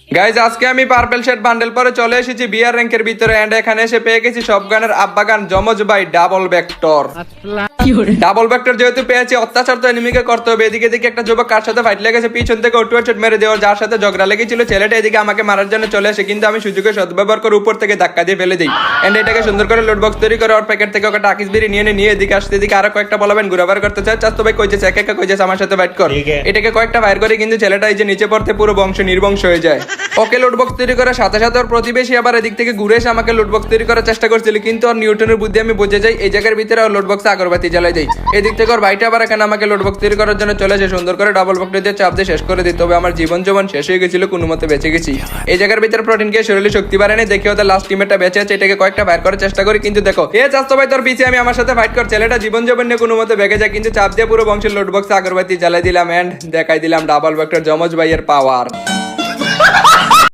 Guys আজকে আমি purple shade bundle পরে চলে এসেছি বিয়ার র্যাঙ্কের ভিতরে এন্ড এখানে এসে পেয়ে গেছি সব গানের আব্বা গান যমজ ভাই ডাবল ভেক্টর। ডাবল ভেক্টর যেহেতু পেয়েছি অত্যাচার তো এনিমিকে করতে হবে। এদিকে দিকে একটা যুবক কার সাথে ফাইট লেগেছে পিছন থেকে ওটু হেডশট মেরে দেওয়ার, যার সাথে ঝগড়া লেগেছিল ছেলেটা এদিকে আমাকে মারার জন্য চলে আসে, কিন্তু আমি সুযোগে সদ্ব্যবহার করে উপর থেকে ধাক্কা দিয়ে ফেলে দিই এন্ড এটাকে সুন্দর করে লোড বক্স তৈরি করে ওর প্যাকেট থেকে ওকে টাকিস বিড়ি নিয়ে এদিকে আসতে এদিকে আরো কয়েকটা বলাবেন ঘুরাবার করতে চায়। চাস্তো ভাই কইছে এক একটা কইছে আমার সাথে ফাইট কর, এটাকে কয়েকটা ফায়ার করে কিন্তু ছেলেটা এই যে নিচে পড়তে পুরো বংশ নির্বংশ হয়ে যায়। ওকে লোড বক্স তৈরি করার সাথে সাথে ওর প্রতিবেশী আবার এদিক থেকে ঘুরে এসে আমাকে লোড বক্স তৈরি করার চেষ্টা করছিল, কিন্তু ওর নিউটনের বুদ্ধি আমি বুঝে যাই। এই জায়গার ভিতরে ওর লোড বক্সে আগরবাতি জ্বালাই দেয়। এদিক থেকে ওর ভাইটা আবার এখানে আমাকে লোড বক্স তৈরি করার জন্য চলে আসে, সুন্দর করে ডাবল বক্স দিয়ে চাপ দিয়ে শেষ করে দিতে হবে। আমার জীবন শেষ হয়ে গেছিল, কোনো মতে বেঁচে গেছি। এই জায়গার ভিতরে প্রোটিন খেয়ে শরীরে শক্তি বাড়ে নেই দেখে ওদের লাস্ট টিমেরটা বেঁচে আছে, এটাকে কয়েকটা ফায়ার করার চেষ্টা করি, কিন্তু দেখো এ চাস্তো ভাই তোর পিছিয়ে আমি আমার সাথে ফাইট কর, ছেলেটা জীবন নিয়ে কোনো মতে বেঁকে যায়, কিন্তু চাপ দিয়ে পুরো বংশের লোড বক্সে আগরবাতি জ্বালাই দিলাম এন্ড দেখাই দিলাম ডাবল ভেক্টর যমজ ভাইয়ের পাওয়ার।